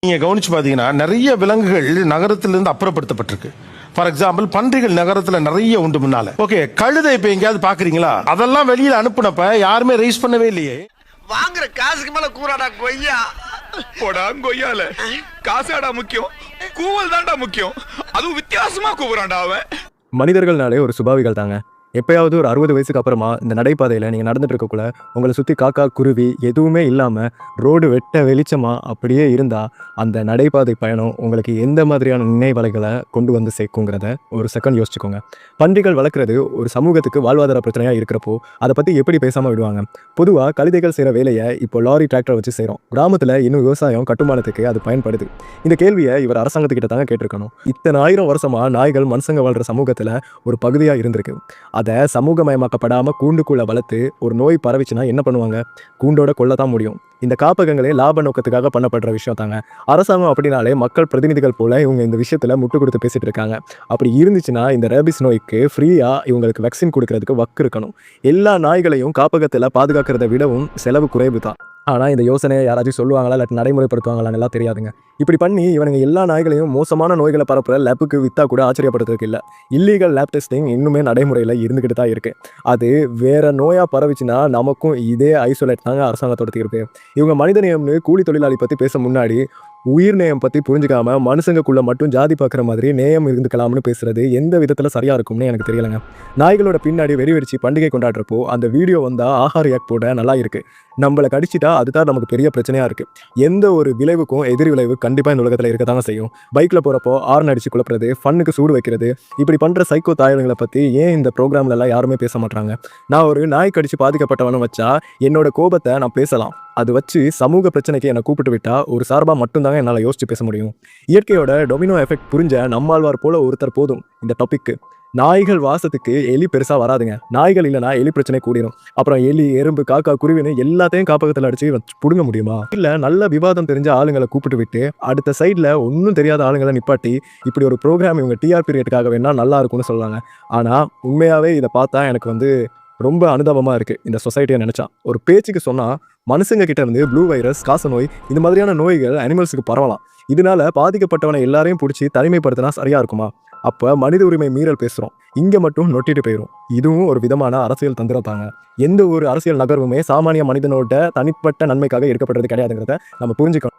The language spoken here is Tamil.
நீங்க கவனிச்சு பாத்தீங்கன்னா நிறைய விலங்குகள் நகரத்திலிருந்து அப்புறப்படுத்தப்பட்டிருக்கு. ஃபார் எக்ஸாம்பிள் பன்றிகள் நகரத்துல நிறைய உண்டு முன்னால. ஓகே, கழுதை இப்ப எங்கேயாவது பாக்குறீங்களா? அதெல்லாம் வெளியில அனுப்புனப்ப யாருமே ரைஸ் பண்ணவே இல்லையே. வாங்குற காசுக்கு மேல கூறாடா கொய்யா. போடா கொய்யால காசாடா முக்கியம், கூவல் தான்டா முக்கியம். அதுவும் வித்தியாசமா கூவுறான்டா அவன். மனிதர்கள்னாலே ஒரு சுபாவிகள் தாங்க. எப்பயாவது ஒரு 60 வயசுக்கு அப்புறமா இந்த நடைபாதையில் நீங்கள் நடந்துட்டு இருக்கக்குள்ள உங்களை சுற்றி காக்கா குருவி எதுவுமே இல்லாமல் ரோடு வெட்ட வெளிச்சமாக அப்படியே இருந்தால் அந்த நடைபாதை பயணம் உங்களுக்கு எந்த மாதிரியான நினைவலைகளை கொண்டு வந்து சேர்க்குங்கிறத ஒரு செகண்ட் யோசிச்சுக்கோங்க. பன்றிகள் வளர்க்குறது ஒரு சமூகத்துக்கு வாழ்வாதார பிரச்சனையாக இருக்கிறப்போ அதை பற்றி எப்படி பேசாமல் விடுவாங்க? பொதுவாக கழுதைகள் செய்கிற வேலையை இப்போ லாரி டிராக்டர் வச்சு செய்கிறோம். கிராமத்தில் இன்னும் விவசாயம் கட்டுமானத்துக்கு அது பயன்படுது. இந்த கேள்வியை இவர் அரசாங்கத்துக்கிட்ட தாங்க கேட்டிருக்கணும். இத்தனை 1000 வருஷமாக நாய்கள் மனுஷங்க வாழ்கிற சமூகத்தில் ஒரு பகுதியாக இருந்திருக்கு. அதை சமூகமயமாக்கப்படாமல் கூண்டுக்குள்ளே வளர்த்து ஒரு நோய் பரவிச்சுன்னா என்ன பண்ணுவாங்க? கூண்டோட கொல்ல தான் முடியும். இந்த காப்பகங்களே லாப நோக்கத்துக்காக பண்ணப்படுற விஷயம் தாங்க. அரசாங்கம் அப்படின்னாலே மக்கள் பிரதிநிதிகள் போல இவங்க இந்த விஷயத்தில் முட்டு கொடுத்து பேசிட்டு இருக்காங்க. அப்படி இருந்துச்சுன்னா இந்த ரேபிஸ் நோய்க்கு ஃப்ரீயாக இவங்களுக்கு வேக்சின் கொடுக்கறதுக்கு வக்கு இருக்கணும். எல்லா நாய்களையும் காப்பகத்தில் பாதுகாக்கிறத விடவும் செலவு குறைவு தான். ஆனால் இந்த யோசனையை யாராச்சும் சொல்லுவாங்களா இல்லாட்டி நடைமுறைப்படுத்துவாங்களான்னு எல்லாம் தெரியாதுங்க. இப்படி பண்ணி இவனுங்க எல்லா நாய்களையும் மோசமான நோய்களை பரப்புற லேப்புக்கு விற்றா கூட ஆச்சரியப்படுறதுக்கு இல்லை. இல்லீகல் லேப் டெஸ்டிங் இன்னுமே நடைமுறையில் இருந்துக்கிட்டு தான் இருக்குது. அது வேறு நோயாக பரவிச்சுன்னா நமக்கும் இதே ஐசோலேட் தாங்க அரசாங்கத்தோட தீர்ப்பு. இவங்க மனித நேயம்னு கூலி தொழிலாளி பற்றி பேச முன்னாடி உயிர் நேயம் பற்றி புரிஞ்சுக்காம மனுஷங்களுக்குள்ள மட்டும் ஜாதி பார்க்குற மாதிரி நேயம் இருந்துக்கலாம்னு பேசுறது எந்த விதத்தில் சரியாக இருக்கும்னு எனக்கு தெரியலைங்க. நாய்களோட பின்னாடி வெறி வெடிச்சு பண்டிகை கொண்டாடுறப்போ அந்த வீடியோ வந்தால் ஆஹா ரியாக்ட் போட நல்லா இருக்குது. நம்மளை கடிச்சிட்டா அதுதான் நமக்கு பெரிய பிரச்சனையாக இருக்குது. எந்த ஒரு விளைவுக்கும் எதிர் விளைவு கண்டிப்பாக இந்த உலகத்தில் இருக்க தாங்க செய்யும். பைக்கில் போகிறப்போ ஆர்ன் அடிச்சு குழப்புறது, ஃபன்னுக்கு சூடு வைக்கிறது, இப்படி பண்ணுற சைக்கோ தாயங்களை பற்றி ஏன் இந்த ப்ரோக்ராம்லலாம் யாருமே பேச மாட்டாங்க? நான் ஒரு நாய் கடிச்சு பாதிக்கப்பட்டவனும் வச்சா என்னோட கோபத்தை நான் பேசலாம். அது வச்சு சமூக பிரச்சனைக்கு என்னை கூப்பிட்டு விட்டா ஒரு சார்பாக மட்டும்தாங்க என்னால் யோசிச்சு பேச முடியும். இயற்கையோட டொமினோ எஃபெக்ட் புரிஞ்ச நம்மாழ்வார் போல ஒருத்தர் போதும் இந்த டாபிக்கு. நாய்கள் வாசத்துக்கு எலி பெருசாக வராதுங்க. நாய்கள் இல்லைனா எலி பிரச்சனை கூடிரும். அப்புறம் எலி, எறும்பு, காக்கா, குருவின்னு எல்லாத்தையும் காப்பகத்தில் அடிச்சு பிடுங்க முடியுமா? இல்லை நல்ல விவாதம் தெரிஞ்ச ஆளுங்களை கூப்பிட்டு விட்டு அடுத்த சைடில் ஒன்றும் தெரியாத ஆளுங்களை நிப்பாட்டி இப்படி ஒரு ப்ரோக்ராம் இவங்க டிஆர்பி ரேட்டுக்காக வேணா நல்லா இருக்கும்னு சொல்லுவாங்க. ஆனால் உண்மையாகவே இதை பார்த்தா எனக்கு ரொம்ப அனுதாபமாக இருக்குது. இந்த சொசைட்டியை நினச்சா ஒரு பேச்சுக்கு சொன்னால் மனுஷங்க கிட்ட இருந்து ப்ளூ வைரஸ், காச நோய், இந்த மாதிரியான நோய்கள் அனிமல்ஸுக்கு பரவலாம். இதனால பாதிக்கப்பட்டவனை எல்லாரையும் பிடிச்சி தனிமைப்படுத்தினா சரியா இருக்குமா? அப்போ மனித உரிமை மீறல் பேசுகிறோம், இங்கே மட்டும் நொட்டிட்டு போயிடும். இதுவும் ஒரு விதமான அரசியல் தந்திரம் தாங்க. எந்த ஒரு அரசியல் நகர்வுமே சாமானிய மனிதனோட தனிப்பட்ட நன்மைக்காக எடுக்கப்படுறது கிடையாதுங்கிறத நம்ம புரிஞ்சுக்கணும்.